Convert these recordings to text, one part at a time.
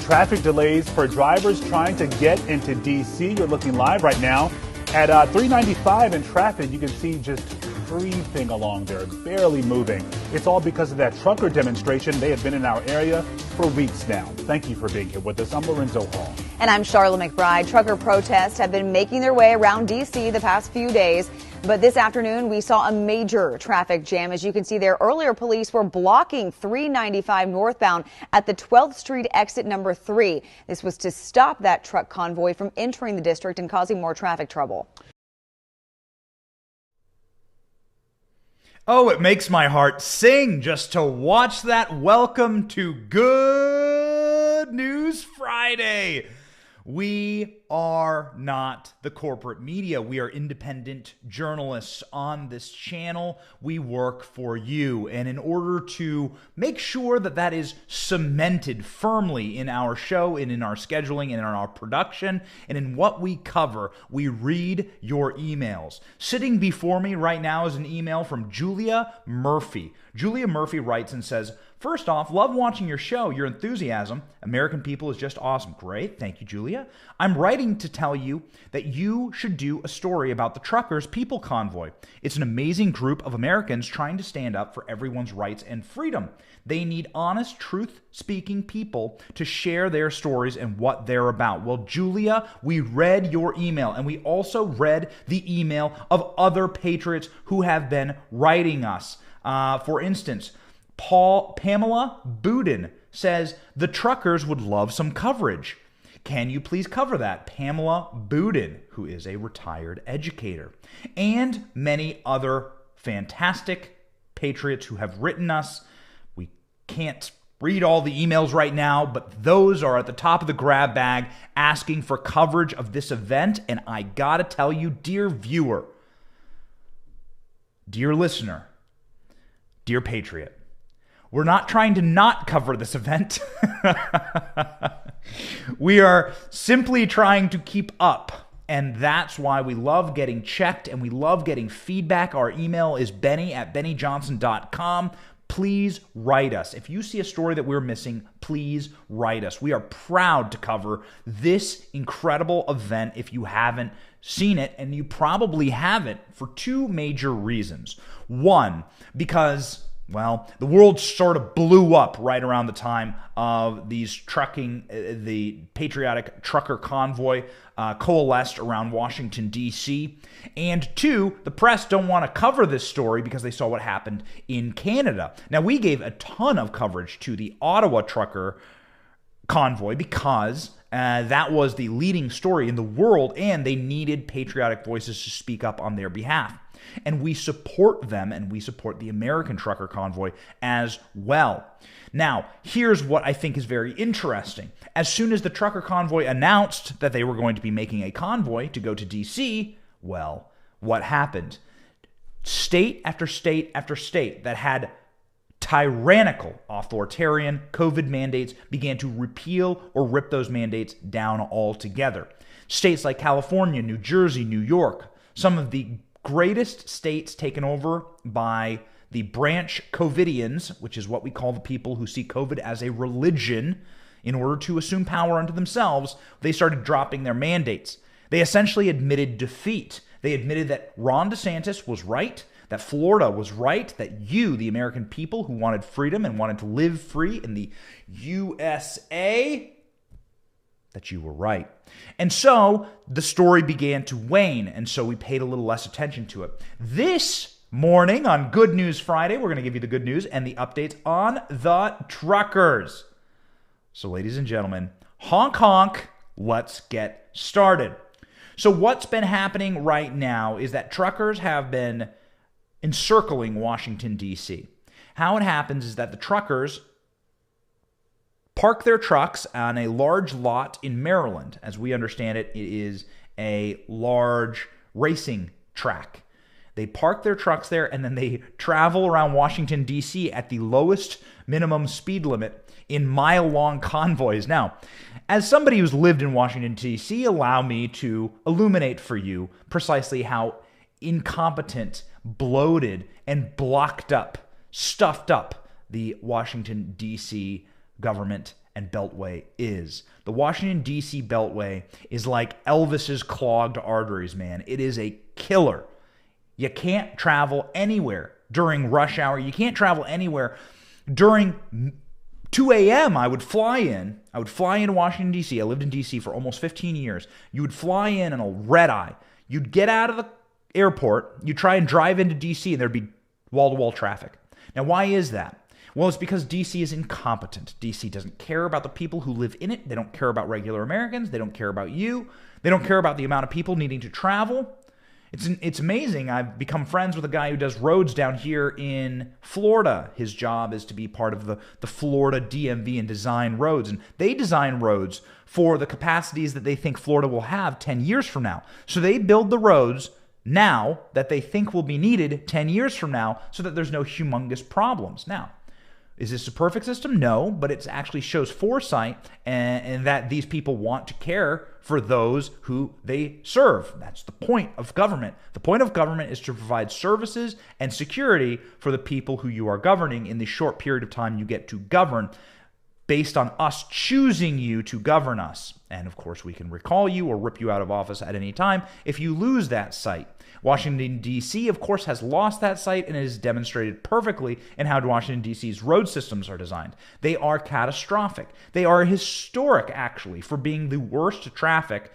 traffic delays for drivers trying to get into D.C. You're looking live right now at 395 in traffic. You can see just creeping along there, barely moving. It's all because of that trucker demonstration. They have been in our area for weeks now. Thank you for being here with us. I'm Lorenzo Hall. And I'm Charlotte McBride. Trucker protests have been making their way around D.C. the past few days. But this afternoon, we saw a major traffic jam. As you can see there, earlier police were blocking 395 northbound at the 12th Street exit number 3. This was to stop that truck convoy from entering the district and causing more traffic trouble. Oh, it makes my heart sing just to watch that. Welcome to Good News Friday. We are not the corporate media. We are independent journalists on this channel. We work for you. And in order to make sure that that is cemented firmly in our show and in our scheduling and in our production and in what we cover, we read your emails. Sitting before me right now is an email from Julia Murphy. Julia Murphy writes and says, "First off, love watching your show. Your enthusiasm. American people is just awesome." Great. Thank you, Julia. "I'm writing to tell you that you should do a story about the truckers' people convoy. It's an amazing group of Americans trying to stand up for everyone's rights and freedom. They need honest, truth-speaking people to share their stories and what they're about." Well, Julia, we read your email, and we also read the email of other patriots who have been writing us. For instance, Pamela Boudin says, "The truckers would love some coverage. Can you please cover that?" Pamela Boudin, who is a retired educator. And many other fantastic patriots who have written us. We can't read all the emails right now, but those are at the top of the grab bag asking for coverage of this event. And I gotta tell you, dear viewer, dear listener, dear patriot, we're not trying to not cover this event. We are simply trying to keep up. And that's why we love getting checked and we love getting feedback. Our email is benny@bennyjohnson.com. Please write us. If you see a story that we're missing, please write us. We are proud to cover this incredible event if you haven't seen it, and you probably haven't for two major reasons. One, because, well, the world sort of blew up right around the time of the patriotic trucker convoy coalesced around Washington, D.C. And two, the press don't want to cover this story because they saw what happened in Canada. Now, we gave a ton of coverage to the Ottawa trucker convoy because that was the leading story in the world, and they needed patriotic voices to speak up on their behalf. And we support them, and we support the American trucker convoy as well. Now, here's what I think is very interesting. As soon as the trucker convoy announced that they were going to be making a convoy to go to D.C., well, what happened? State after state after state that had tyrannical, authoritarian COVID mandates began to repeal or rip those mandates down altogether. States like California, New Jersey, New York, some of the greatest states taken over by the branch COVIDians, which is what we call the people who see COVID as a religion in order to assume power unto themselves, they started dropping their mandates. They essentially admitted defeat. They admitted that Ron DeSantis was right, that Florida was right, that you, the American people who wanted freedom and wanted to live free in the USA, that you were right. And so the story began to wane, and so we paid a little less attention to it. This morning on Good News Friday, we're going to give you the good news and the updates on the truckers. So ladies and gentlemen, honk honk, let's get started. So what's been happening right now is that truckers have been encircling Washington, D.C. How it happens is that the truckers park their trucks on a large lot in Maryland. As we understand it, it is a large racing track. They park their trucks there, and then they travel around Washington, D.C. at the lowest minimum speed limit in mile-long convoys. Now, as somebody who's lived in Washington, D.C., allow me to illuminate for you precisely how incompetent, bloated, and blocked up, stuffed up the Washington, D.C. government and Beltway is. The Washington, D.C. Beltway is like Elvis's clogged arteries, man. It is a killer. You can't travel anywhere during rush hour. You can't travel anywhere during 2 a.m. I would fly into Washington, D.C. I lived in D.C. for almost 15 years. You would fly in a red eye. You'd get out of the airport. You'd try and drive into D.C. and there'd be wall-to-wall traffic. Now, why is that? Well, it's because D.C. is incompetent. D.C. doesn't care about the people who live in it. They don't care about regular Americans. They don't care about you. They don't care about the amount of people needing to travel. It's amazing. I've become friends with a guy who does roads down here in Florida. His job is to be part of the Florida DMV and design roads. And they design roads for the capacities that they think Florida will have 10 years from now. So they build the roads now that they think will be needed 10 years from now so that there's no humongous problems. Now, is this a perfect system? No, but it actually shows foresight and that these people want to care for those who they serve. That's the point of government. The point of government is to provide services and security for the people who you are governing in the short period of time you get to govern based on us choosing you to govern us. And of course, we can recall you or rip you out of office at any time if you lose that site. Washington, D.C., of course, has lost that site and is demonstrated perfectly in how Washington, D.C.'s road systems are designed. They are catastrophic. They are historic, actually, for being the worst traffic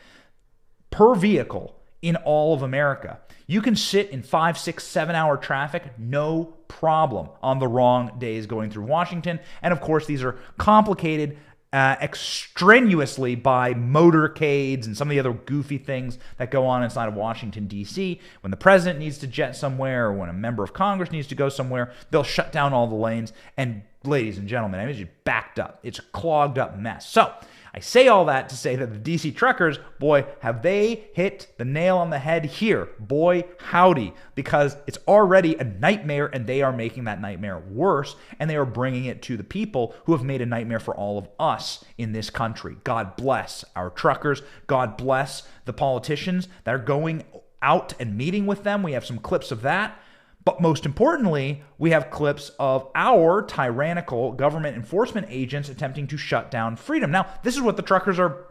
per vehicle in all of America. You can sit in 5, 6, 7-hour traffic, no problem, on the wrong days going through Washington. And of course, these are complicated extraneously by motorcades and some of the other goofy things that go on inside of Washington, D.C. When the president needs to jet somewhere or when a member of Congress needs to go somewhere, they'll shut down all the lanes. And ladies and gentlemen, I mean, it's just backed up. It's a clogged up mess. So I say all that to say that the D.C. truckers, boy, have they hit the nail on the head here. Boy, howdy, because it's already a nightmare and they are making that nightmare worse and they are bringing it to the people who have made a nightmare for all of us in this country. God bless our truckers. God bless the politicians that are going out and meeting with them. We have some clips of that. But most importantly, we have clips of our tyrannical government enforcement agents attempting to shut down freedom. Now, this is what the truckers are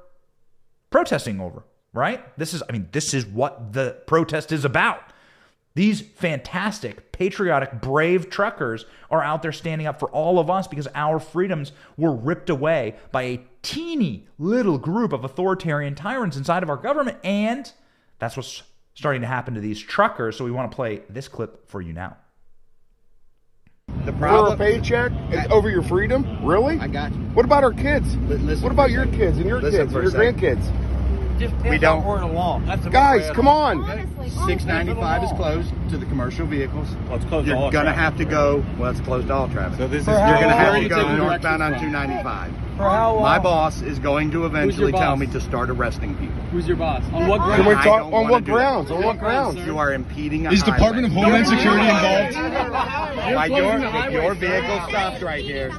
protesting over, right? This is what the protest is about. These fantastic, patriotic, brave truckers are out there standing up for all of us because our freedoms were ripped away by a teeny little group of authoritarian tyrants inside of our government. And that's what's starting to happen to these truckers, so we want to play this clip for you now. The problem, for a paycheck over your freedom? Really? I got you. What about our kids? What about your kids and your kids and your grandkids? We don't. Guys, come on. 695 is closed to the commercial vehicles. Well, it's closed to You're all gonna traffic. have to go. Well, it's closed to all traffic. So this is You're gonna have to you go taking northbound on directions from? 295. For how long? My boss is going to eventually boss? tell me to start arresting people. Who's your boss? On what Can ground? we I talk don't on wanna what do that. grounds? On what grounds? You are impeding a Is Department of highway. Homeland Security involved? By your vehicle stopped right here.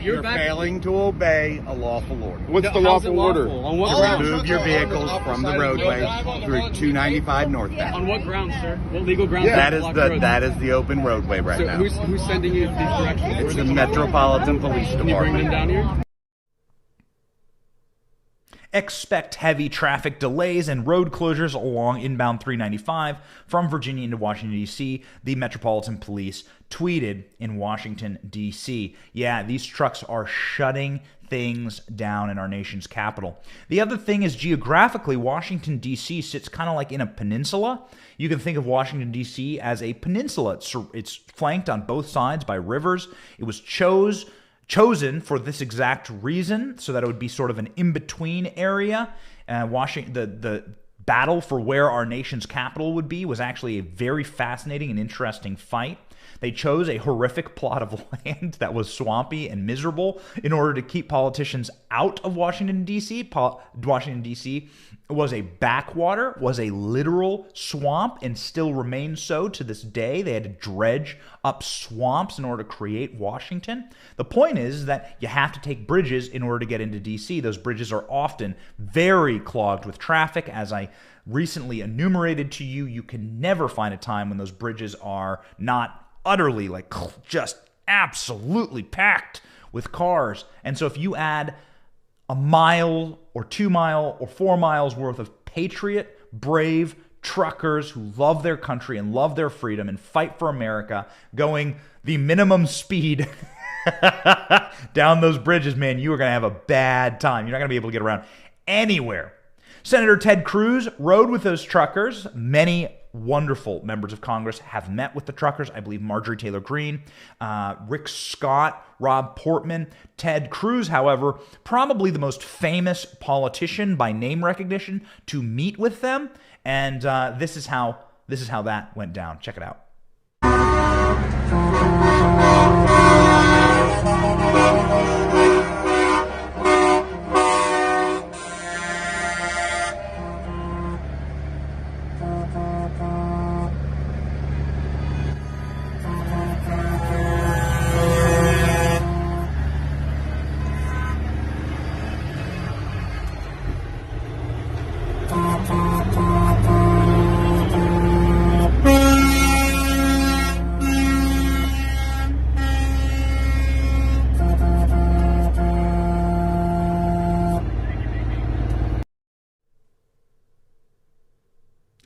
You're failing to obey a lawful order. What's the How's it lawful order? On what To grounds? remove your vehicles from the roadway through 295 northbound. On what grounds, sir? What legal grounds? That do is you block the roads? that is the open roadway right So now. who's sending you these directions? It's the Metropolitan Police Can you bring them Department. down here? Expect heavy traffic delays and road closures along inbound 395 from Virginia into Washington, D.C., the Metropolitan Police tweeted in Washington, D.C. Yeah, these trucks are shutting things down in our nation's capital. The other thing is geographically, Washington, D.C. sits kind of like in a peninsula. You can think of Washington, D.C. as a peninsula. It's flanked on both sides by rivers. It was chosen for this exact reason, so that it would be sort of an in-between area. The battle for where our nation's capital would be was actually a very fascinating and interesting fight. They chose a horrific plot of land that was swampy and miserable in order to keep politicians out of Washington, D.C. Washington, D.C. was a backwater, was a literal swamp, and still remains so to this day. They had to dredge up swamps in order to create Washington. The point is that you have to take bridges in order to get into D.C. Those bridges are often very clogged with traffic. As I recently enumerated to you, you can never find a time when those bridges are not utterly, like, just absolutely packed with cars. And so if you add a mile or 2 mile or 4 miles worth of patriot, brave truckers who love their country and love their freedom and fight for America going the minimum speed down those bridges, man, you are going to have a bad time. You're not going to be able to get around anywhere. Senator Ted Cruz rode with those truckers. Many wonderful members of Congress have met with the truckers. I believe Marjorie Taylor Greene, Rick Scott, Rob Portman. Ted Cruz, however, probably the most famous politician by name recognition to meet with them. And this is how that went down. Check it out.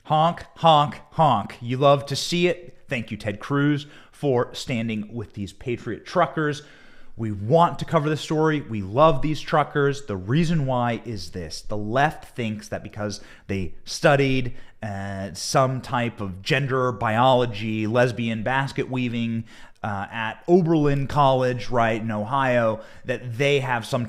Honk, honk, honk. You love to see it. Thank you, Ted Cruz, for standing with these patriot truckers. We want to cover this story. We love these truckers. The reason why is this. The left thinks that because they studied some type of gender biology, lesbian basket weaving at Oberlin College, right, in Ohio, that they have some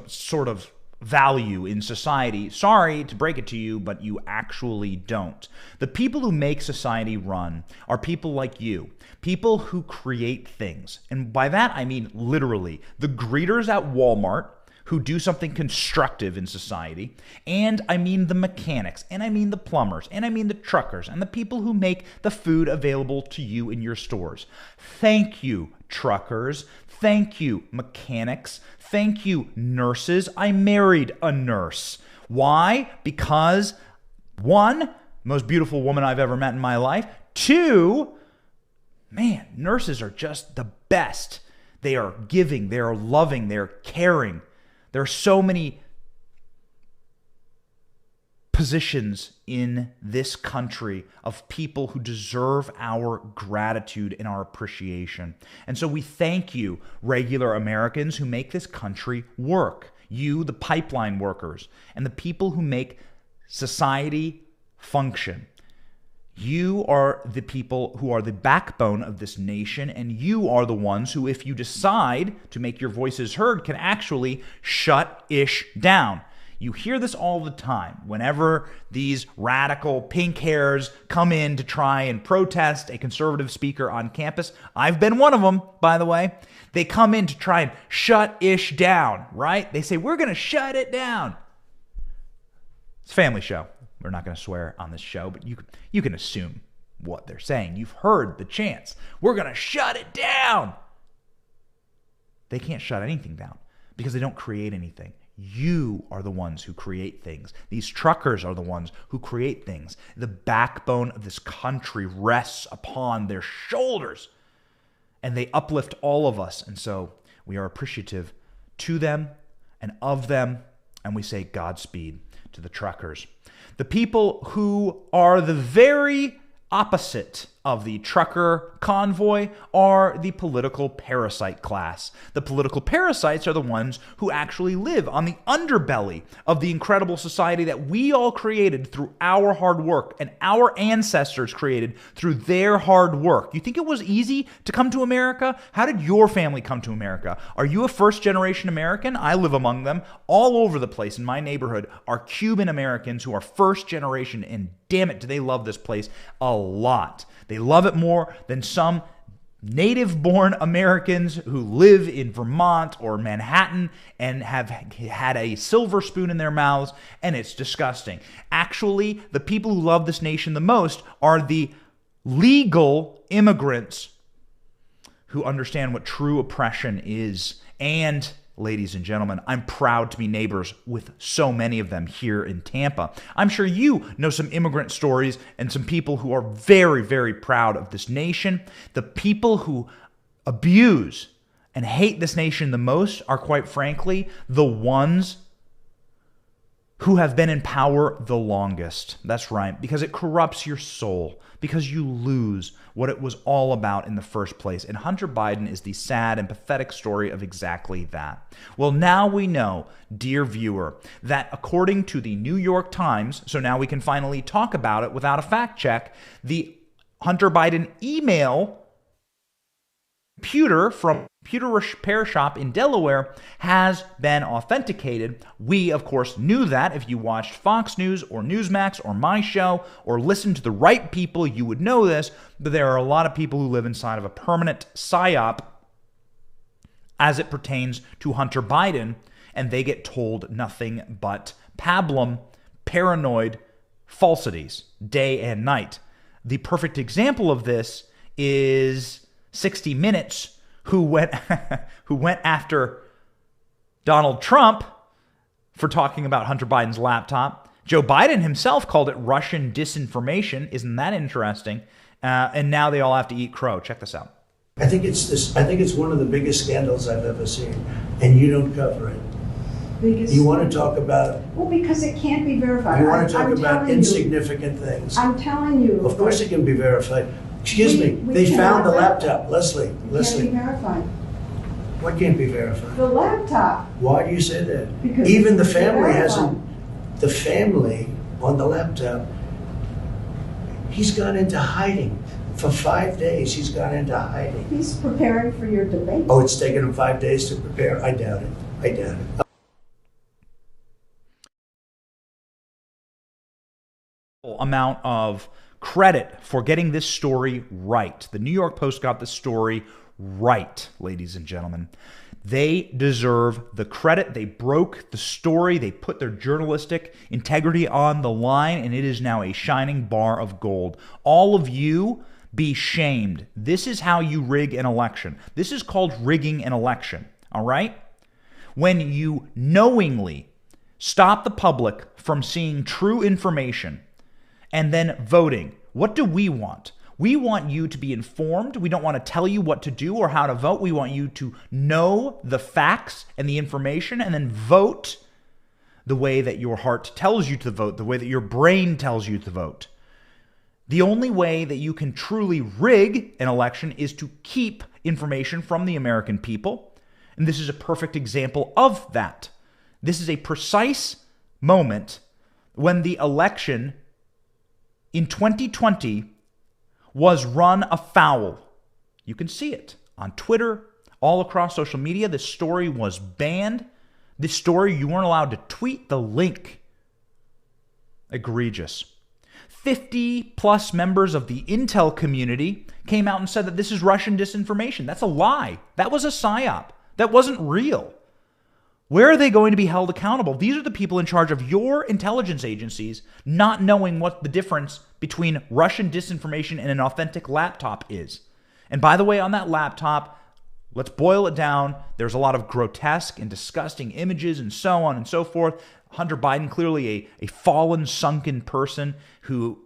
sort of value in society. Sorry to break it to you, but you actually don't. The people who make society run are people like you, people who create things. And by that, I mean literally the greeters at Walmart who do something constructive in society, and I mean the mechanics, and I mean the plumbers, and I mean the truckers, and the people who make the food available to you in your stores. Thank you, truckers. Thank you, mechanics. Thank you, nurses. I married a nurse. Why? Because, one, most beautiful woman I've ever met in my life. Two, man, nurses are just the best. They are giving, they are loving, they are caring. There are so many positions in this country of people who deserve our gratitude and our appreciation. And so we thank you, regular Americans who make this country work. You, the pipeline workers, and the people who make society function. You are the people who are the backbone of this nation, and you are the ones who, if you decide to make your voices heard, can actually shut ish down. You hear this all the time whenever these radical pink hairs come in to try and protest a conservative speaker on campus. I've been one of them, by the way. They come in to try and shut ish down, right? They say, we're going to shut it down. It's a family show. We're not going to swear on this show, but you can assume what they're saying. You've heard the chants. We're going to shut it down. They can't shut anything down because they don't create anything. You are the ones who create things. These truckers are the ones who create things. The backbone of this country rests upon their shoulders, and they uplift all of us. And so we are appreciative to them and of them, and we say Godspeed to the truckers. The people who are the very opposite of the trucker convoy are the political parasite class. The political parasites are the ones who actually live on the underbelly of the incredible society that we all created through our hard work and our ancestors created through their hard work. You think it was easy to come to America? How did your family come to America? Are you a first-generation American? I live among them. All over the place in my neighborhood are Cuban Americans who are first generation, and damn it, do they love this place a lot. They love it more than some native-born Americans who live in Vermont or Manhattan and have had a silver spoon in their mouths, and it's disgusting. Actually, the people who love this nation the most are the legal immigrants who understand what true oppression is. And ladies and gentlemen, I'm proud to be neighbors with so many of them here in Tampa. I'm sure you know some immigrant stories and some people who are very, very proud of this nation. The people who abuse and hate this nation the most are, quite frankly, the ones who have been in power the longest. That's right, because it corrupts your soul, because you lose what it was all about in the first place. And Hunter Biden is the sad and pathetic story of exactly that. Well, now we know, dear viewer, that according to the New York Times, so now we can finally talk about it without a fact check, the Hunter Biden email computer from computer repair shop in Delaware has been authenticated. We, of course, knew that. If you watched Fox News or Newsmax or my show or listened to the right people, you would know this, but there are a lot of people who live inside of a permanent psyop as it pertains to Hunter Biden, and they get told nothing but pablum, paranoid falsities day and night. The perfect example of this is 60 Minutes, who went after Donald Trump for talking about Hunter Biden's laptop. Joe Biden himself called it Russian disinformation. Isn't that interesting? And now they all have to eat crow. Check this out. I think it's one of the biggest scandals I've ever seen, and you don't cover it. You want to talk about? Well, because it can't be verified. You want to talk about insignificant things. I'm telling you. Of course it can be verified. Excuse me, they found the laptop. Leslie. Can't be verified. What can't be verified? The laptop. Why do you say that? Because even the it's family verified. hasn't. The family on the laptop. He's gone into hiding. For 5 days, he's gone into hiding. He's preparing for your debate. Oh, it's taken him 5 days to prepare? I doubt it. I doubt it. Amount of credit for getting this story right. The New York Post got this story right, ladies and gentlemen. They deserve the credit. They broke the story. They put their journalistic integrity on the line, and it is now a shining bar of gold. All of you, be shamed. This is how you rig an election. This is called rigging an election, all right? When you knowingly stop the public from seeing true information and then voting. What do we want? We want you to be informed. We don't want to tell you what to do or how to vote. We want you to know the facts and the information and then vote the way that your heart tells you to vote, the way that your brain tells you to vote. The only way that you can truly rig an election is to keep information from the American people. And this is a perfect example of that. This is a precise moment when the election in 2020 was run afoul. You can see it on Twitter, all across social media. This story was banned. This story, you weren't allowed to tweet the link. Egregious. 50 plus members of the intel community came out and said that this is Russian disinformation. That's a lie. That was a psyop. That wasn't real. Where are they going to be held accountable? These are the people in charge of your intelligence agencies not knowing what the difference between Russian disinformation and an authentic laptop is. And by the way, on that laptop, let's boil it down. There's a lot of grotesque and disgusting images and so on and so forth. Hunter Biden, clearly a fallen, sunken person who,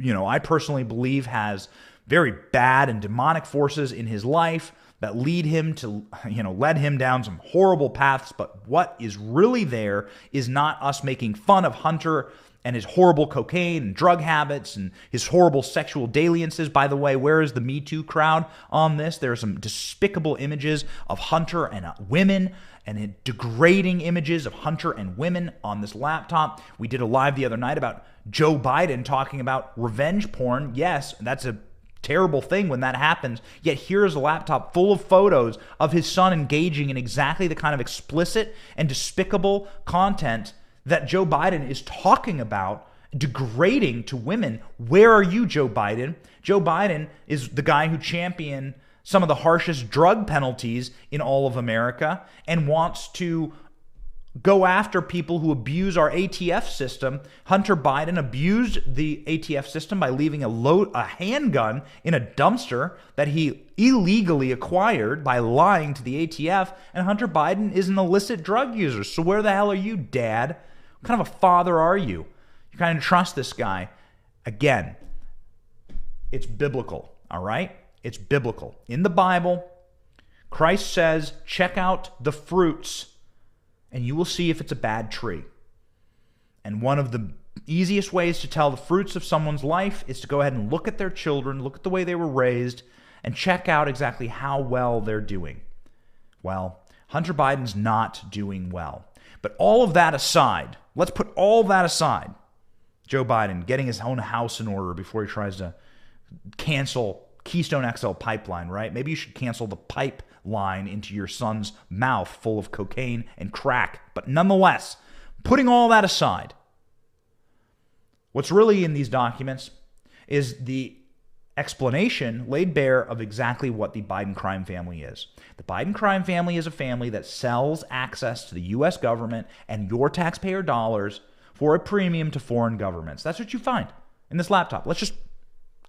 I personally believe has very bad and demonic forces in his life that lead him to, led him down some horrible paths. But what is really there is not us making fun of Hunter and his horrible cocaine and drug habits and his horrible sexual dalliances. By the way, where is the Me Too crowd on this? There are some despicable images of Hunter and women and degrading images of Hunter and women on this laptop. We did a live the other night about Joe Biden talking about revenge porn. Yes, that's a terrible thing when that happens. Yet here's a laptop full of photos of his son engaging in exactly the kind of explicit and despicable content that Joe Biden is talking about, degrading to women. Where are you, Joe Biden? Joe Biden is the guy who championed some of the harshest drug penalties in all of America and wants to go after people who abuse our ATF system. Hunter Biden abused the ATF system by leaving a handgun in a dumpster that he illegally acquired by lying to the ATF, and Hunter Biden is an illicit drug user. So where the hell are you, Dad? What kind of a father are you? You kind of trust this guy. Again, it's biblical, all right? It's biblical. In the Bible, Christ says, check out the fruits, and you will see if it's a bad tree. And one of the easiest ways to tell the fruits of someone's life is to go ahead and look at their children, look at the way they were raised, and check out exactly how well they're doing. Well, Hunter Biden's not doing well. But all of that aside, let's put all that aside. Joe Biden getting his own house in order before he tries to cancel Keystone XL pipeline, right? Maybe you should cancel the pipeline into your son's mouth full of cocaine and crack. But nonetheless, putting all that aside, what's really in these documents is the explanation laid bare of exactly what the Biden crime family is. The Biden crime family is a family that sells access to the U.S. government and your taxpayer dollars for a premium to foreign governments. That's what you find in this laptop. Let's just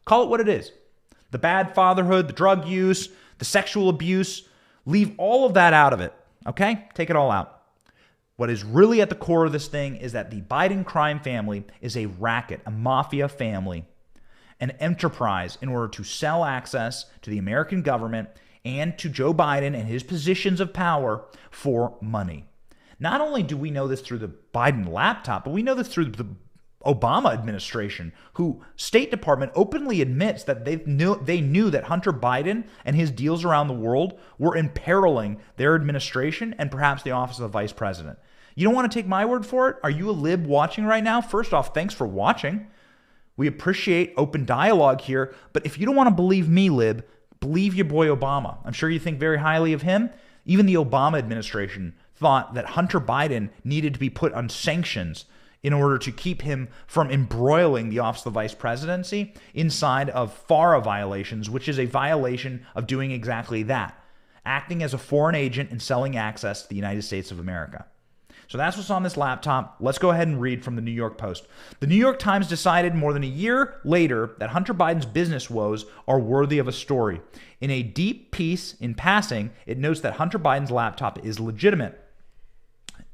call it what it is. The bad fatherhood, the drug use, the sexual abuse, leave all of that out of it, okay? Take it all out. What is really at the core of this thing is that the Biden crime family is a racket, a mafia family, an enterprise in order to sell access to the American government and to Joe Biden and his positions of power for money. Not only do we know this through the Biden laptop, but we know this through the Obama administration, who State Department openly admits that they knew that Hunter Biden and his deals around the world were imperiling their administration and perhaps the office of the vice president. You don't want to take my word for it? Are you a lib watching right now? First off, thanks for watching. We appreciate open dialogue here, but if you don't want to believe me, lib, believe your boy Obama. I'm sure you think very highly of him. Even the Obama administration thought that Hunter Biden needed to be put on sanctions in order to keep him from embroiling the office of the vice presidency inside of FARA violations, which is a violation of doing exactly that, acting as a foreign agent and selling access to the United States of America. So that's what's on this laptop. Let's go ahead and read from the New York Post. The New York Times decided more than a year later that Hunter Biden's business woes are worthy of a story. In a deep piece in passing, it notes that Hunter Biden's laptop is legitimate.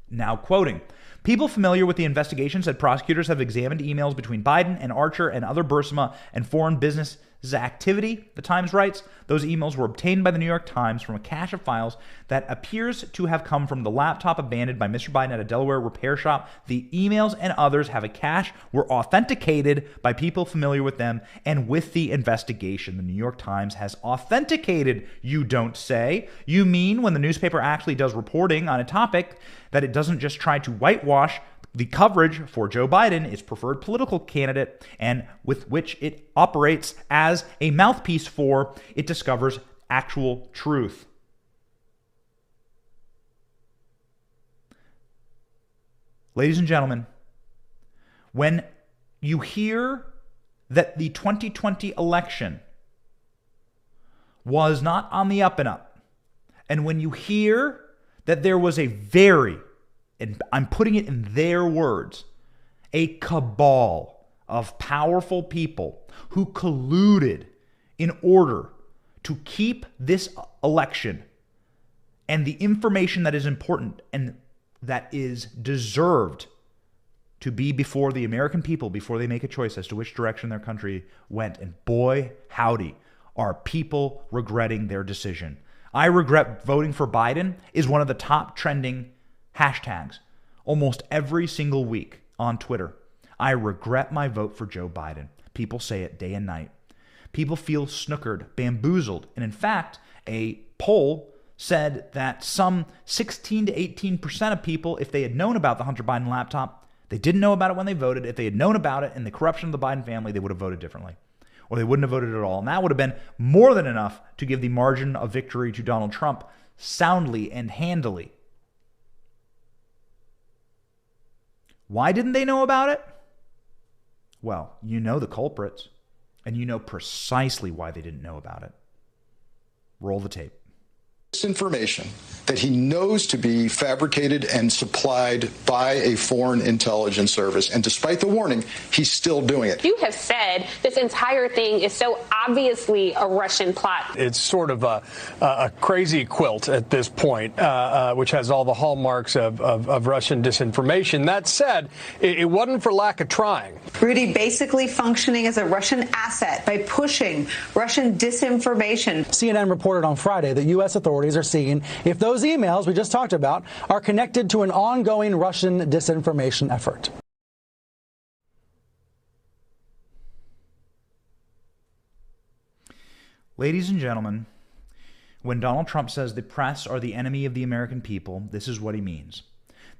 Now quoting, people familiar with the investigation said prosecutors have examined emails between Biden and Archer and other Burisma and foreign business activity, the Times writes. Those emails were obtained by the New York Times from a cache of files that appears to have come from the laptop abandoned by Mr. Biden at a Delaware repair shop. The emails and others have a cache, were authenticated by people familiar with them and with the investigation. The New York Times has authenticated, you don't say. You mean when the newspaper actually does reporting on a topic that it doesn't just try to whitewash the coverage for Joe Biden, its preferred political candidate, and with which it operates as a mouthpiece for, it discovers actual truth. Ladies and gentlemen, when you hear that the 2020 election was not on the up and up, and when you hear that there was a very, and I'm putting it in their words, a cabal of powerful people who colluded in order to keep this election and the information that is important and that is deserved to be before the American people before they make a choice as to which direction their country went. And boy, howdy, are people regretting their decision. I regret voting for Biden is one of the top trending hashtags almost every single week on Twitter. I regret my vote for Joe Biden. People say it day and night. People feel snookered, bamboozled. And in fact, a poll said that some 16 to 18% of people, if they had known about the Hunter Biden laptop, they didn't know about it when they voted. If they had known about it and the corruption of the Biden family, they would have voted differently. Or they wouldn't have voted at all. And that would have been more than enough to give the margin of victory to Donald Trump soundly and handily. Why didn't they know about it? Well, you know the culprits, and you know precisely why they didn't know about it. Roll the tape. Information that he knows to be fabricated and supplied by a foreign intelligence service. And despite the warning, he's still doing it. You have said this entire thing is so obviously a Russian plot. It's sort of a crazy quilt at this point, which has all the hallmarks of Russian disinformation. That said, it wasn't for lack of trying. Rudy basically functioning as a Russian asset by pushing Russian disinformation. CNN reported on Friday that U.S. authorities are seeing if those emails we just talked about are connected to an ongoing Russian disinformation effort. Ladies and gentlemen, when Donald Trump says the press are the enemy of the American people, this is what he means.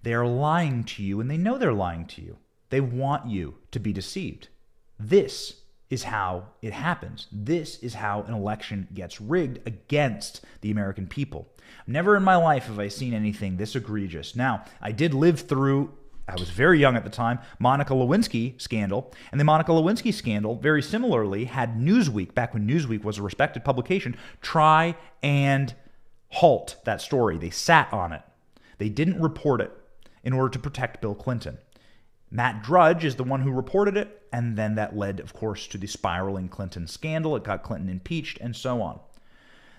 They are lying to you, and they know they're lying to you. They want you to be deceived. This is how it happens. This is how an election gets rigged against the American people. Never in my life have I seen anything this egregious. Now, I did live through, I was very young at the time, Monica Lewinsky scandal. And the Monica Lewinsky scandal, very similarly, had Newsweek, back when Newsweek was a respected publication, try and halt that story. They sat on it. They didn't report it in order to protect Bill Clinton. Matt Drudge is the one who reported it, and then that led, of course, to the spiraling Clinton scandal. It got Clinton impeached, and so on.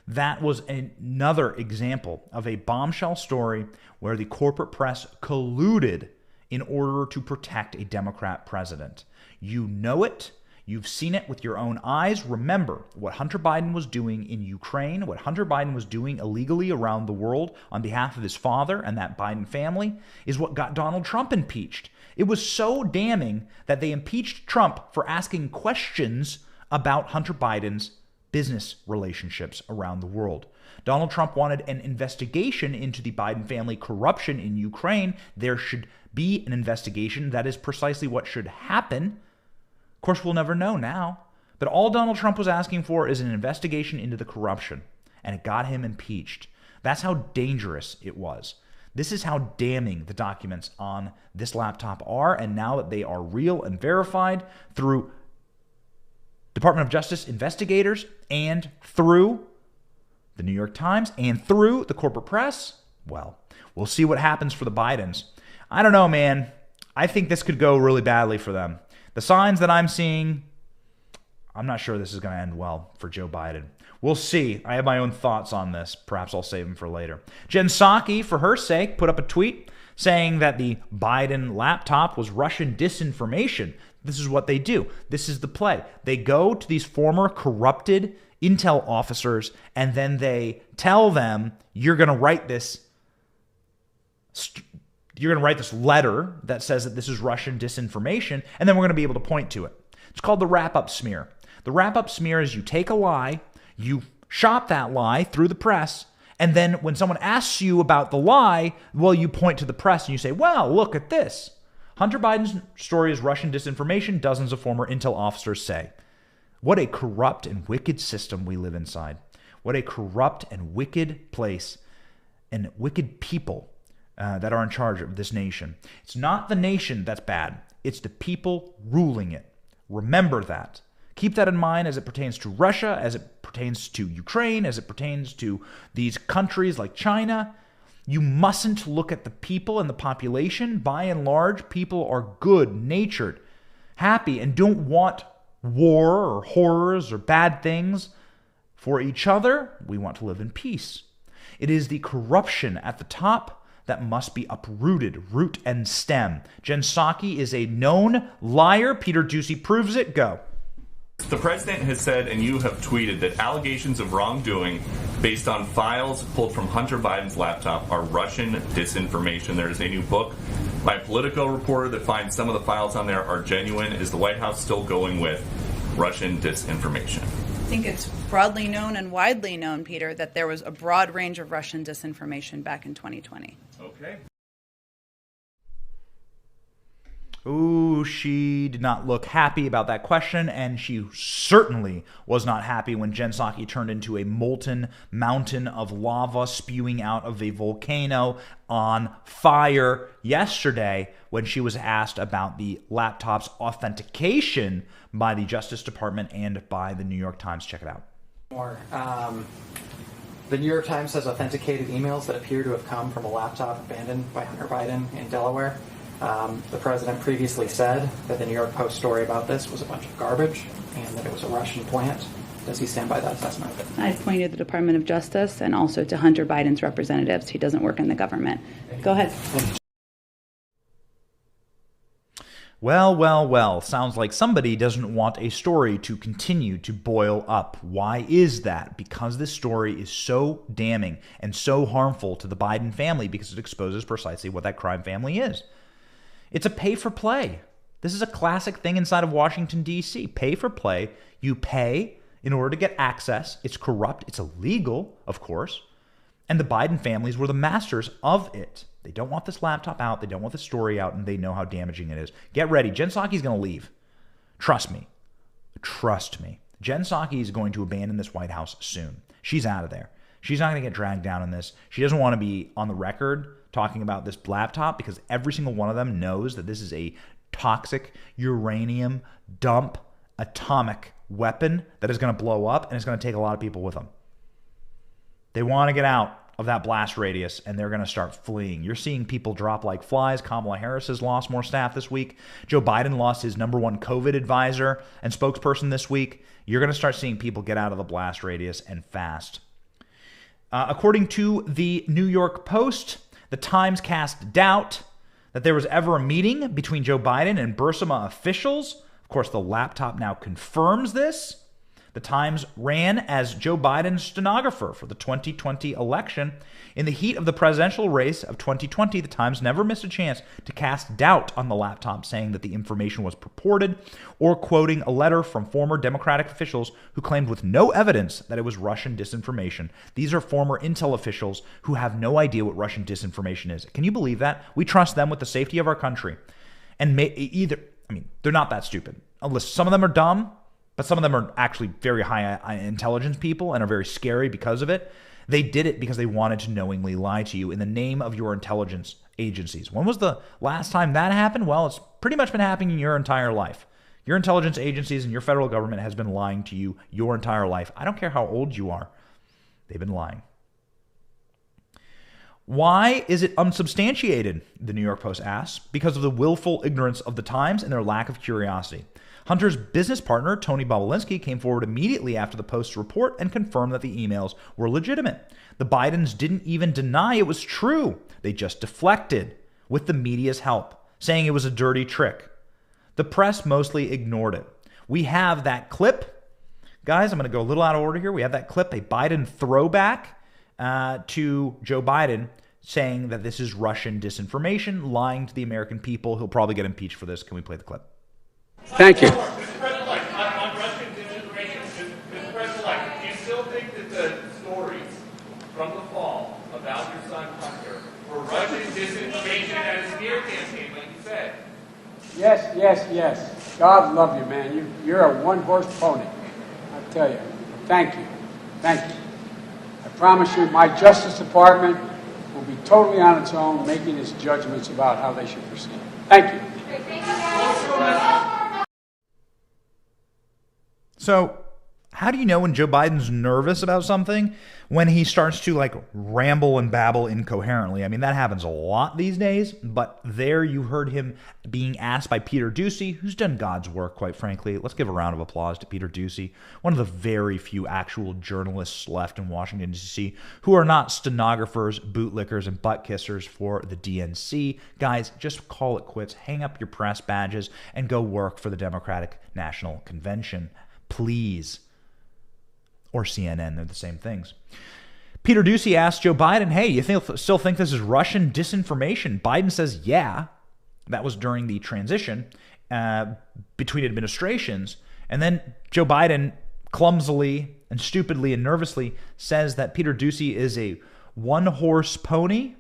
That was another example of a bombshell story where the corporate press colluded in order to protect a Democrat president. You know it. You've seen it with your own eyes. Remember what Hunter Biden was doing in Ukraine, what Hunter Biden was doing illegally around the world on behalf of his father and that Biden family is what got Donald Trump impeached. It was so damning that they impeached Trump for asking questions about Hunter Biden's business relationships around the world. Donald Trump wanted an investigation into the Biden family corruption in Ukraine. There should be an investigation. That is precisely what should happen. Of course, we'll never know now. But all Donald Trump was asking for is an investigation into the corruption, and it got him impeached. That's how dangerous it was. This is how damning the documents on this laptop are, and now that they are real and verified through Department of Justice investigators and through the New York Times and through the corporate press, well, we'll see what happens for the Bidens. I don't know, man. I think this could go really badly for them. The signs that I'm seeing, I'm not sure this is going to end well for Joe Biden. We'll see. I have my own thoughts on this. Perhaps I'll save them for later. Jen Psaki, for her sake, put up a tweet saying that the Biden laptop was Russian disinformation. This is what they do. This is the play. They go to these former corrupted intel officers, and then they tell them, you're going to write this letter that says that this is Russian disinformation, and then we're going to be able to point to it. It's called the wrap-up smear. The wrap-up smear is you take a lie, you shop that lie through the press, and then when someone asks you about the lie, well, you point to the press and you say, well, look at this. Hunter Biden's story is Russian disinformation, dozens of former intel officers say. What a corrupt and wicked system we live inside. What a corrupt and wicked place and wicked people that are in charge of this nation. It's not the nation that's bad. It's the people ruling it. Remember that. Keep that in mind as it pertains to Russia, as it pertains to Ukraine, as it pertains to these countries like China. You mustn't look at the people and the population. By and large, people are good-natured, happy, and don't want war or horrors or bad things for each other. We want to live in peace. It is the corruption at the top that must be uprooted, root and stem. Jen Psaki is a known liar. Peter Doocy proves it. Go. The president has said, and you have tweeted, that allegations of wrongdoing based on files pulled from Hunter Biden's laptop are Russian disinformation. There is a new book by a Politico reporter that finds some of the files on there are genuine. Is the White House still going with Russian disinformation? I think it's broadly known and widely known, Peter, that there was a broad range of Russian disinformation back in 2020. Okay. Ooh, she did not look happy about that question, and she certainly was not happy when Jen Psaki turned into a molten mountain of lava spewing out of a volcano on fire yesterday when she was asked about the laptop's authentication by the Justice Department and by the New York Times. Check it out. The New York Times has authenticated emails that appear to have come from a laptop abandoned by Hunter Biden in Delaware. The president previously said that the New York Post story about this was a bunch of garbage and that it was a Russian plant. Does he stand by that assessment? I've pointed to the Department of Justice and also to Hunter Biden's representatives. He doesn't work in the government. Go ahead. Well. Sounds like somebody doesn't want a story to continue to boil up. Why is that? Because this story is so damning and so harmful to the Biden family because it exposes precisely what that crime family is. It's a pay for play. This is a classic thing inside of Washington, D.C. Pay for play. You pay in order to get access. It's corrupt. It's illegal, of course. And the Biden families were the masters of it. They don't want this laptop out. They don't want the story out, and they know how damaging it is. Get ready. Jen Psaki's going to leave. Trust me. Trust me. Jen Psaki is going to abandon this White House soon. She's out of there. She's not going to get dragged down in this. She doesn't want to be on the record talking about this laptop because every single one of them knows that this is a toxic uranium dump atomic weapon that is going to blow up, and it's going to take a lot of people with them. They want to get out of that blast radius, and they're going to start fleeing. You're seeing people drop like flies. Kamala Harris has lost more staff this week. Joe Biden lost his #1 COVID advisor and spokesperson this week. You're going to start seeing people get out of the blast radius and fast. According to the New York Post, the Times cast doubt that there was ever a meeting between Joe Biden and Burisma officials. Of course, the laptop now confirms this. The Times ran as Joe Biden's stenographer for the 2020 election. In the heat of the presidential race of 2020, the Times never missed a chance to cast doubt on the laptop, saying that the information was purported, or quoting a letter from former Democratic officials who claimed with no evidence that it was Russian disinformation. These are former intel officials who have no idea what Russian disinformation is. Can you believe that? We trust them with the safety of our country. And they're not that stupid. Unless some of them are dumb, but some of them are actually very high intelligence people and are very scary because of it. They did it because they wanted to knowingly lie to you in the name of your intelligence agencies. When was the last time that happened? Well, it's pretty much been happening your entire life. Your intelligence agencies and your federal government has been lying to you your entire life. I don't care how old you are. They've been lying. Why is it unsubstantiated? The New York Post asks. Because of the willful ignorance of the Times and their lack of curiosity. Hunter's business partner, Tony Bobulinski, came forward immediately after the Post's report and confirmed that the emails were legitimate. The Bidens didn't even deny it was true. They just deflected with the media's help, saying it was a dirty trick. The press mostly ignored it. We have that clip. Guys, I'm going to go a little out of order here. We have that clip, a Biden throwback to Joe Biden saying that this is Russian disinformation, lying to the American people. He'll probably get impeached for this. Can we play the clip? Thank you. Mr. Russian disinformation, Mr. President-elect, do you still think that the stories from the fall about your son Hunter were Russian disinformation at a smear campaign, like you said? Yes, yes, yes. God love you, man. You're a one-horse pony. I tell you. Thank you. Thank you. I promise you, my Justice Department will be totally on its own, making its judgments about how they should proceed. Thank you. So, how do you know when Joe Biden's nervous about something? When he starts to ramble and babble incoherently. I mean, that happens a lot these days, but there you heard him being asked by Peter Doocy, who's done God's work, quite frankly. Let's give a round of applause to Peter Doocy, one of the very few actual journalists left in Washington, D.C., who are not stenographers, bootlickers, and butt kissers for the DNC. Guys, just call it quits. Hang up your press badges and go work for the Democratic National Convention. Please. Or CNN, they're the same things. Peter Doocy asked Joe Biden, hey, you still think this is Russian disinformation? Biden says, yeah. That was during the transition between administrations. And then Joe Biden clumsily and stupidly and nervously says that Peter Doocy is a one-horse pony.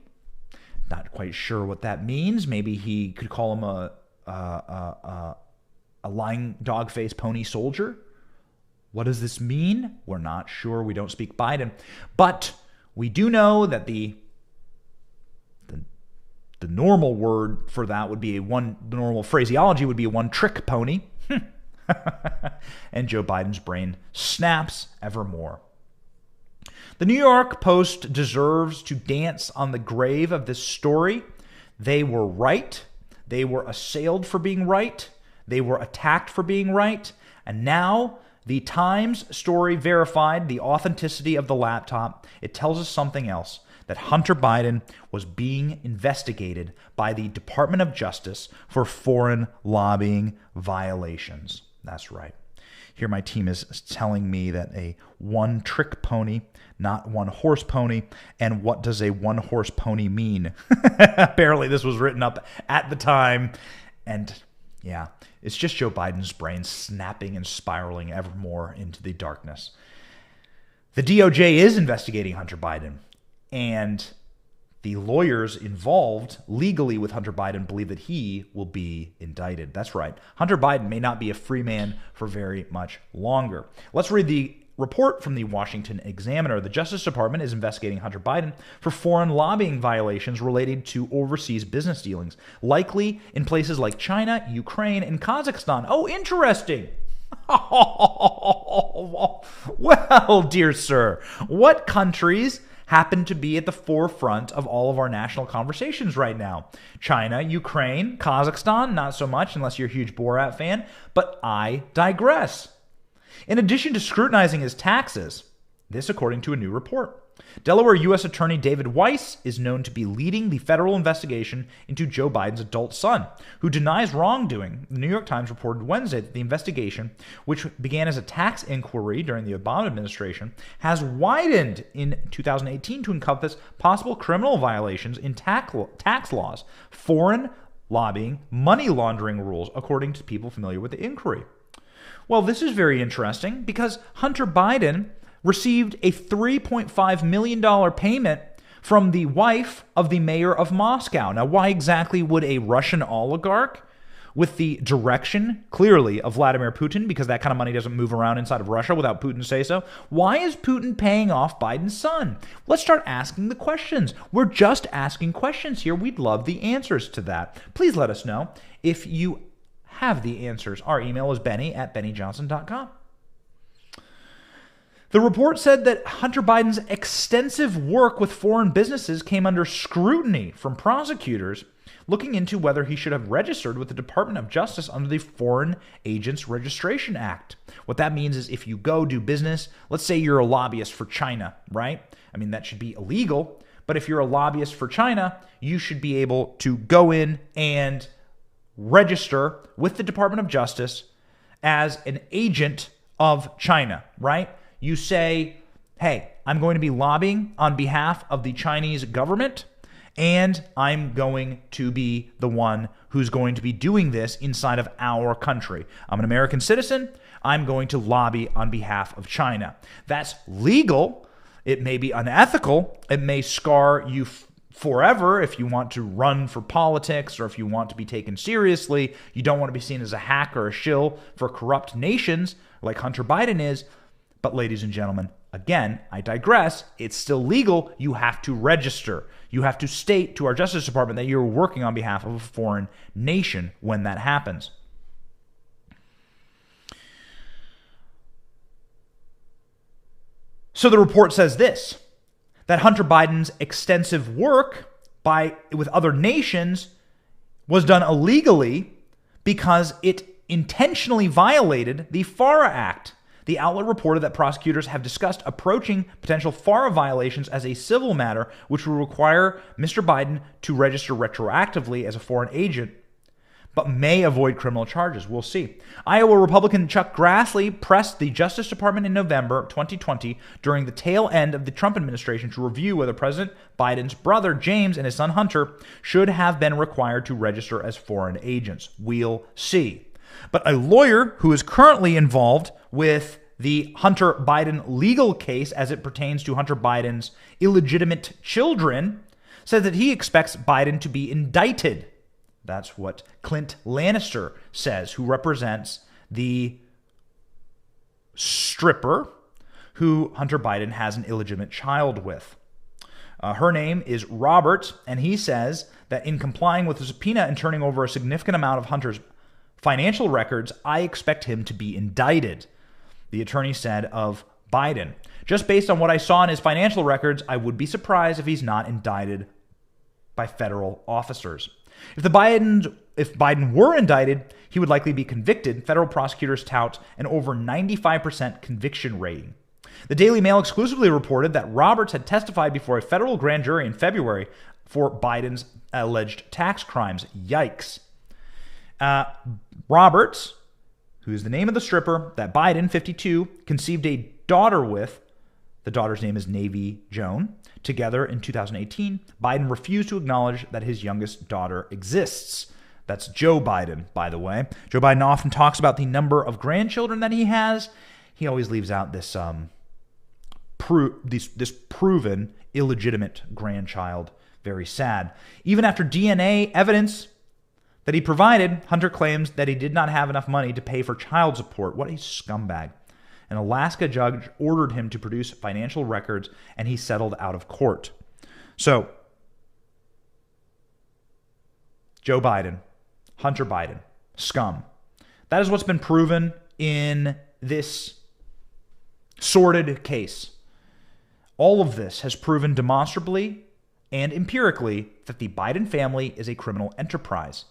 Not quite sure what that means. Maybe he could call him a lying dog-faced pony soldier. What does this mean? We're not sure. We don't speak Biden. But we do know that the normal word for that would be the normal phraseology would be a one-trick pony. And Joe Biden's brain snaps ever more. The New York Post deserves to dance on the grave of this story. They were right. They were assailed for being right. They were attacked for being right. And now the Times story verified the authenticity of the laptop. It tells us something else, that Hunter Biden was being investigated by the Department of Justice for foreign lobbying violations. That's right. Here my team is telling me that a one-trick pony, not one-horse pony. And what does a one-horse pony mean? Apparently this was written up at the time, and Yeah, it's just Joe Biden's brain snapping and spiraling ever more into the darkness. The DOJ is investigating Hunter Biden, and the lawyers involved legally with Hunter Biden believe that he will be indicted. That's right. Hunter Biden may not be a free man for very much longer. Let's read the report from the Washington Examiner. The Justice Department is investigating Hunter Biden for foreign lobbying violations related to overseas business dealings, likely in places like China, Ukraine, and Kazakhstan. Oh, interesting. Well, dear sir, what countries happen to be at the forefront of all of our national conversations right now? China, Ukraine, Kazakhstan, not so much unless you're a huge Borat fan, but I digress. In addition to scrutinizing his taxes, this according to a new report, Delaware U.S. Attorney David Weiss is known to be leading the federal investigation into Joe Biden's adult son, who denies wrongdoing. The New York Times reported Wednesday that the investigation, which began as a tax inquiry during the Obama administration, has widened in 2018 to encompass possible criminal violations in tax laws, foreign lobbying, money laundering rules, according to people familiar with the inquiry. Well, this is very interesting because Hunter Biden received a $3.5 million payment from the wife of the mayor of Moscow. Now, why exactly would a Russian oligarch, with the direction, clearly, of Vladimir Putin, because that kind of money doesn't move around inside of Russia without Putin say so, why is Putin paying off Biden's son? Let's start asking the questions. We're just asking questions here. We'd love the answers to that. Please let us know if you have the answers. Our email is benny@bennyjohnson.com. The report said that Hunter Biden's extensive work with foreign businesses came under scrutiny from prosecutors looking into whether he should have registered with the Department of Justice under the Foreign Agents Registration Act. What that means is if you go do business, let's say you're a lobbyist for China, right? I mean, that should be illegal, but if you're a lobbyist for China, you should be able to go in and register with the Department of Justice as an agent of China, right? You say, hey, I'm going to be lobbying on behalf of the Chinese government, and I'm going to be the one who's going to be doing this inside of our country. I'm an American citizen. I'm going to lobby on behalf of China. That's legal. It may be unethical. It may scar you forever if you want to run for politics or if you want to be taken seriously. You don't want to be seen as a hack or a shill for corrupt nations like Hunter Biden is. But ladies and gentlemen, again, I digress. It's still legal. You have to register. You have to state to our Justice Department that you're working on behalf of a foreign nation when that happens. So the report says this, that Hunter Biden's extensive work with other nations was done illegally because it intentionally violated the FARA Act. The outlet reported that prosecutors have discussed approaching potential FARA violations as a civil matter, which will require Mr. Biden to register retroactively as a foreign agent, but may avoid criminal charges. We'll see. Iowa Republican Chuck Grassley pressed the Justice Department in November 2020 during the tail end of the Trump administration to review whether President Biden's brother James and his son Hunter should have been required to register as foreign agents. We'll see. But a lawyer who is currently involved with the Hunter Biden legal case as it pertains to Hunter Biden's illegitimate children says that he expects Biden to be indicted. That's what Clint Lannister says, who represents the stripper who Hunter Biden has an illegitimate child with. Her name is Robert, and he says that in complying with the subpoena and turning over a significant amount of Hunter's financial records, I expect him to be indicted, the attorney said of Biden. Just based on what I saw in his financial records, I would be surprised if he's not indicted by federal officers. If Biden were indicted, he would likely be convicted. Federal prosecutors tout an over 95% conviction rating. The Daily Mail exclusively reported that Roberts had testified before a federal grand jury in February for Biden's alleged tax crimes. Yikes. Roberts, who's the name of the stripper that Biden, 52, conceived a daughter with, the daughter's name is Navy Joan, together in 2018. Biden refused to acknowledge that his youngest daughter exists. That's Joe Biden, by the way. Joe Biden often talks about the number of grandchildren that he has. He always leaves out this this proven illegitimate grandchild. Very sad. Even after DNA evidence that he provided, Hunter claims that he did not have enough money to pay for child support. What a scumbag. An Alaska judge ordered him to produce financial records, and he settled out of court. So, Joe Biden, Hunter Biden, scum. That is what's been proven in this sordid case. All of this has proven demonstrably and empirically that the Biden family is a criminal enterprise,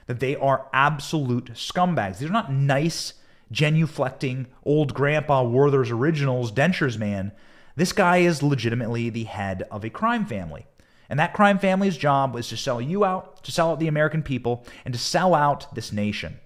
that they are absolute scumbags. These are not nice, genuflecting, old grandpa Werther's Originals dentures man. This guy is legitimately the head of a crime family. And that crime family's job was to sell you out, to sell out the American people, and to sell out this nation.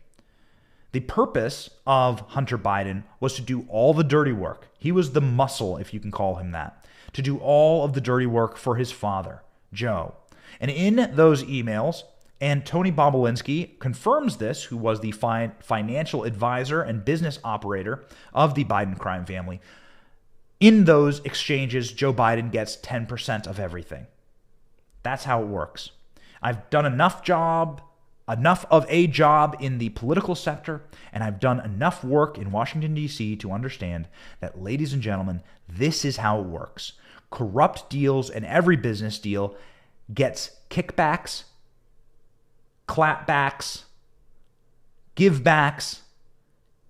The purpose of Hunter Biden was to do all the dirty work. He was the muscle, if you can call him that, to do all of the dirty work for his father, Joe. And in those emails, and Tony Bobulinski confirms this, who was the financial advisor and business operator of the Biden crime family. In those exchanges, Joe Biden gets 10% of everything. That's how it works. I've done enough of a job in the political sector, and I've done enough work in Washington, D.C. to understand that, ladies and gentlemen, this is how it works. Corrupt deals and every business deal gets kickbacks, clapbacks, givebacks,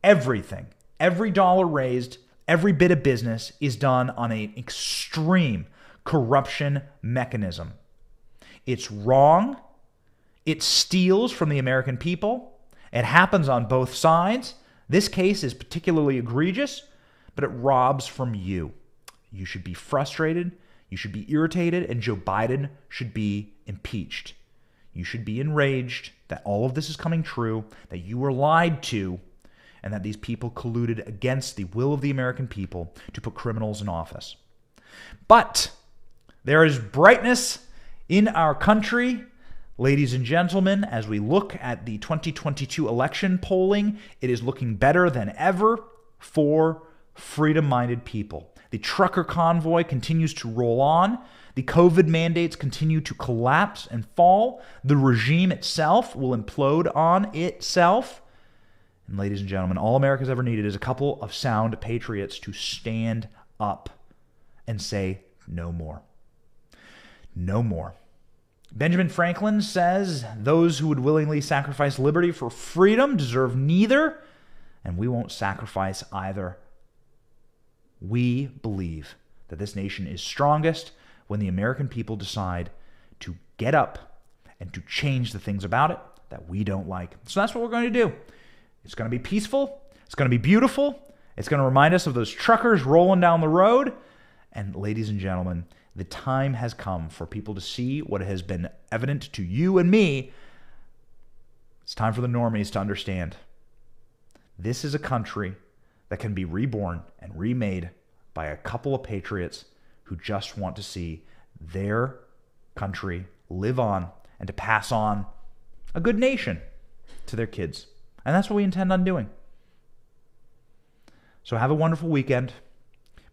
everything. Every dollar raised, every bit of business is done on an extreme corruption mechanism. It's wrong. It steals from the American people. It happens on both sides. This case is particularly egregious, but it robs from you. You should be frustrated. You should be irritated, and Joe Biden should be impeached. You should be enraged that all of this is coming true, that you were lied to, and that these people colluded against the will of the American people to put criminals in office. But there is brightness in our country, ladies and gentlemen. As we look at the 2022 election polling, it is looking better than ever for freedom-minded people. The trucker convoy continues to roll on. The COVID mandates continue to collapse and fall. The regime itself will implode on itself. And ladies and gentlemen, all America's ever needed is a couple of sound patriots to stand up and say no more. No more. Benjamin Franklin says those who would willingly sacrifice liberty for freedom deserve neither, and we won't sacrifice either. We believe that this nation is strongest when the American people decide to get up and to change the things about it that we don't like. So that's what we're going to do. It's going to be peaceful. It's going to be beautiful. It's going to remind us of those truckers rolling down the road. And ladies and gentlemen, the time has come for people to see what has been evident to you and me. It's time for the normies to understand. This is a country that can be reborn and remade by a couple of patriots who just want to see their country live on and to pass on a good nation to their kids. And that's what we intend on doing. So have a wonderful weekend.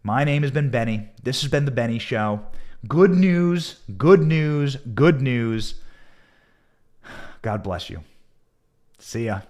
My name has been Benny. This has been The Benny Show. Good news, good news, good news. God bless you. See ya.